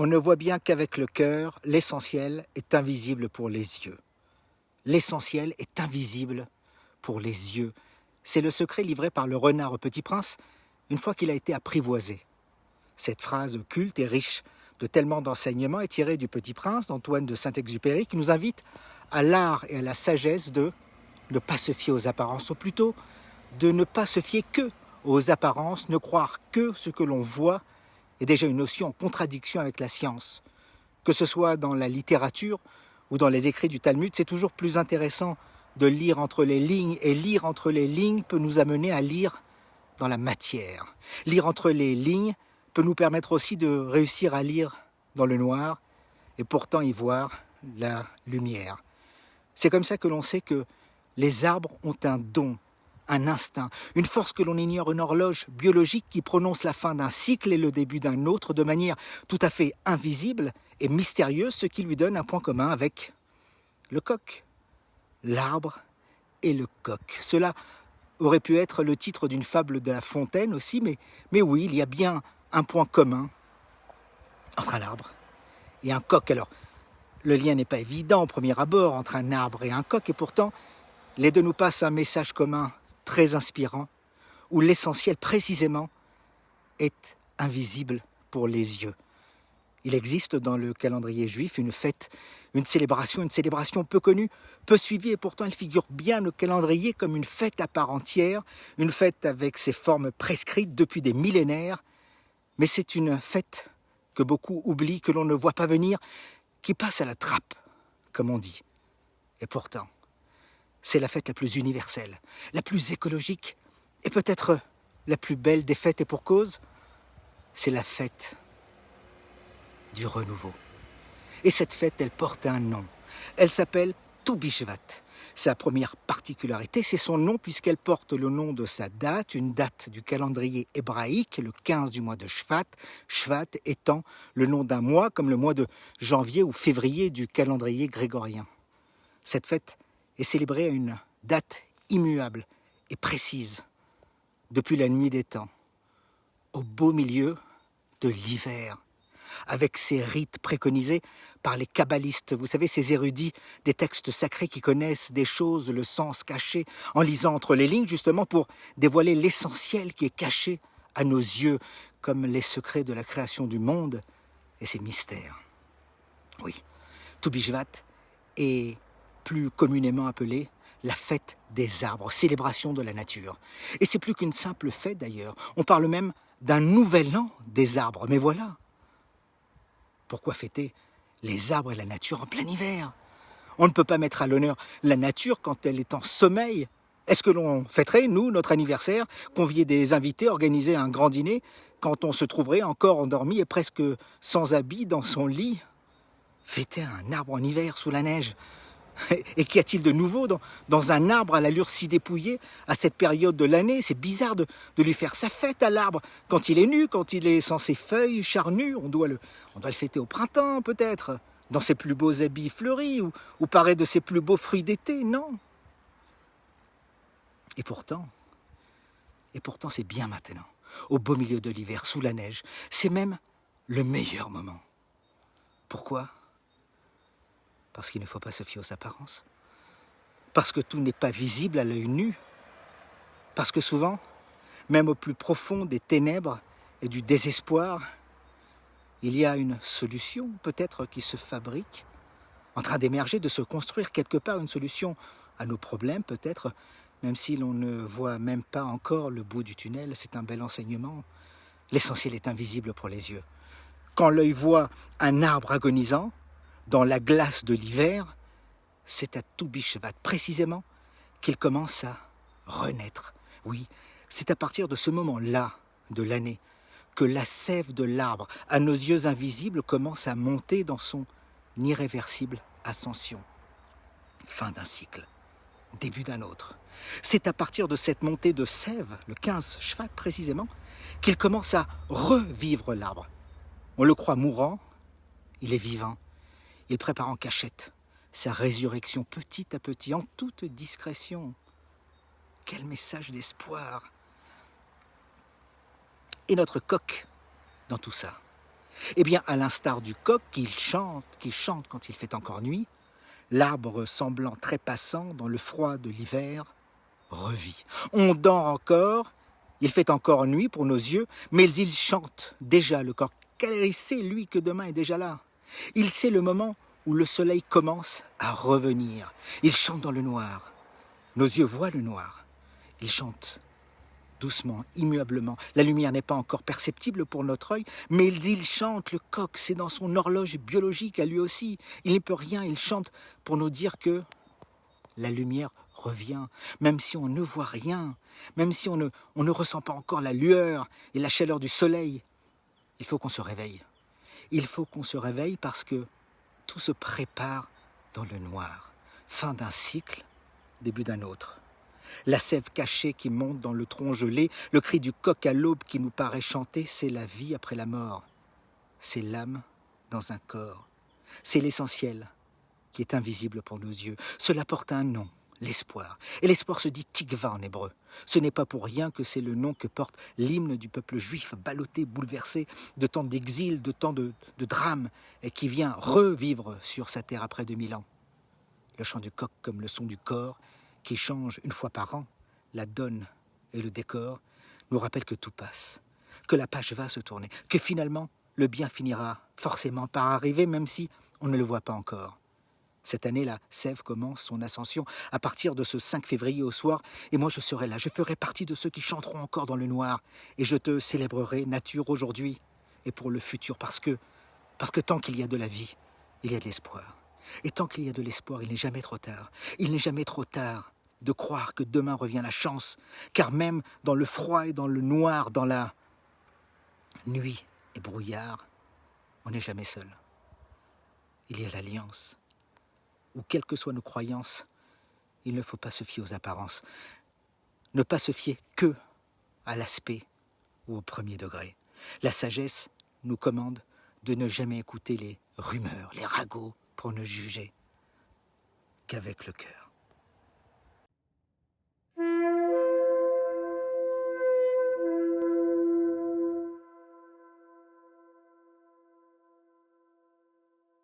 on ne voit bien qu'avec le cœur, l'essentiel est invisible pour les yeux. L'essentiel est invisible pour les yeux. C'est le secret livré par le renard au Petit Prince une fois qu'il a été apprivoisé. Cette phrase culte et riche de tellement d'enseignements est tirée du Petit Prince d'Antoine de Saint-Exupéry qui nous invite à l'art et à la sagesse de ne pas se fier aux apparences, ou plutôt de ne pas se fier que aux apparences, ne croire que ce que l'on voit est déjà une notion en contradiction avec la science. Que ce soit dans la littérature ou dans les écrits du Talmud, c'est toujours plus intéressant de lire entre les lignes, et lire entre les lignes peut nous amener à lire dans la matière. Lire entre les lignes peut nous permettre aussi de réussir à lire dans le noir et pourtant y voir la lumière. C'est comme ça que l'on sait que les arbres ont un don, un instinct, une force que l'on ignore, une horloge biologique qui prononce la fin d'un cycle et le début d'un autre de manière tout à fait invisible et mystérieuse, ce qui lui donne un point commun avec le coq. L'arbre et le coq. Cela aurait pu être le titre d'une fable de La Fontaine aussi, mais oui, il y a bien un point commun entre un arbre et un coq. Alors, le lien n'est pas évident au premier abord entre un arbre et un coq, et pourtant, les deux nous passent un message commun très inspirant, où l'essentiel précisément est invisible pour les yeux. Il existe dans le calendrier juif une fête, une célébration peu connue, peu suivie, et pourtant elle figure bien au calendrier comme une fête à part entière, une fête avec ses formes prescrites depuis des millénaires, mais c'est une fête que beaucoup oublient, que l'on ne voit pas venir, qui passe à la trappe, comme on dit. Et pourtant, c'est la fête la plus universelle, la plus écologique, et peut-être la plus belle des fêtes, et pour cause, c'est la fête du renouveau. Et cette fête, elle porte un nom. Elle s'appelle Tou Bishvat. Sa première particularité, c'est son nom, puisqu'elle porte le nom de sa date, une date du calendrier hébraïque, le 15 du mois de Shvat, Shvat étant le nom d'un mois, comme le mois de janvier ou février du calendrier grégorien. Cette fête est célébrée à une date immuable et précise, depuis la nuit des temps, au beau milieu de l'hiver, avec ces rites préconisés par les kabbalistes, vous savez, ces érudits des textes sacrés qui connaissent des choses, le sens caché, en lisant entre les lignes, justement pour dévoiler l'essentiel qui est caché à nos yeux, comme les secrets de la création du monde et ses mystères. Oui, Tou Bishvat est plus communément appelée la fête des arbres, célébration de la nature. Et c'est plus qu'une simple fête d'ailleurs, on parle même d'un nouvel an des arbres, mais voilà. Pourquoi fêter les arbres et la nature en plein hiver? On ne peut pas mettre à l'honneur la nature quand elle est en sommeil. Est-ce que l'on fêterait, nous, notre anniversaire, convier des invités, organiser un grand dîner, quand on se trouverait encore endormi et presque sans habit dans son lit? Fêter un arbre en hiver sous la neige? Et qu'y a-t-il de nouveau dans un arbre à l'allure si dépouillée à cette période de l'année? C'est bizarre de lui faire sa fête à l'arbre quand il est nu, quand il est sans ses feuilles charnues. On doit le fêter au printemps peut-être, dans ses plus beaux habits fleuris ou paré de ses plus beaux fruits d'été, non? Et pourtant c'est bien maintenant, au beau milieu de l'hiver, sous la neige. C'est même le meilleur moment. Pourquoi? Parce qu'il ne faut pas se fier aux apparences. Parce que tout n'est pas visible à l'œil nu. Parce que souvent, même au plus profond des ténèbres et du désespoir, il y a une solution peut-être qui se fabrique, en train d'émerger, de se construire quelque part, une solution à nos problèmes peut-être, même si l'on ne voit même pas encore le bout du tunnel. C'est un bel enseignement. L'essentiel est invisible pour les yeux. Quand l'œil voit un arbre agonisant, dans la glace de l'hiver, c'est à Tou Bishvat précisément qu'il commence à renaître. Oui, c'est à partir de ce moment-là de l'année que la sève de l'arbre, à nos yeux invisibles, commence à monter dans son irréversible ascension. Fin d'un cycle, début d'un autre. C'est à partir de cette montée de sève, le 15 Shvat précisément, qu'il commence à revivre l'arbre. On le croit mourant, il est vivant. Il prépare en cachette sa résurrection petit à petit, en toute discrétion. Quel message d'espoir! Et notre coq dans tout ça? Eh bien, à l'instar du coq qui chante quand il fait encore nuit, l'arbre semblant trépassant dans le froid de l'hiver revit. On dort encore, il fait encore nuit pour nos yeux, mais il chante déjà le coq, car il sait, lui, que demain est déjà là. Il sait le moment où le soleil commence à revenir. Il chante dans le noir. Nos yeux voient le noir. Il chante doucement, immuablement. La lumière n'est pas encore perceptible pour notre œil, mais il chante, le coq, c'est dans son horloge biologique à lui aussi. Il n'y peut rien, il chante pour nous dire que la lumière revient, même si on ne voit rien, même si on ne ressent pas encore la lueur et la chaleur du soleil. Il faut qu'on se réveille. Il faut qu'on se réveille parce que tout se prépare dans le noir. Fin d'un cycle, début d'un autre. La sève cachée qui monte dans le tronc gelé, le cri du coq à l'aube qui nous paraît chanter, c'est la vie après la mort. C'est l'âme dans un corps. C'est l'essentiel qui est invisible pour nos yeux. Cela porte un nom, l'espoir. Et l'espoir se dit Tikva en hébreu. Ce n'est pas pour rien que c'est le nom que porte l'hymne du peuple juif, ballotté, bouleversé, de tant d'exil, de tant de drames, et qui vient revivre sur sa terre après 2000 ans. Le chant du coq comme le son du corps, qui change une fois par an, la donne et le décor, nous rappelle que tout passe, que la page va se tourner, que finalement, le bien finira forcément par arriver, même si on ne le voit pas encore. Cette année, la sève commence son ascension à partir de ce 5 février au soir, et moi je serai là, je ferai partie de ceux qui chanteront encore dans le noir, et je te célébrerai, nature, aujourd'hui et pour le futur, parce que tant qu'il y a de la vie, il y a de l'espoir. Et tant qu'il y a de l'espoir, il n'est jamais trop tard. Il n'est jamais trop tard de croire que demain revient la chance, car même dans le froid et dans le noir, dans la nuit et brouillard, on n'est jamais seul. Il y a l'alliance, où quelles que soient nos croyances, il ne faut pas se fier aux apparences. Ne pas se fier que à l'aspect ou au premier degré. La sagesse nous commande de ne jamais écouter les rumeurs, les ragots, pour ne juger qu'avec le cœur.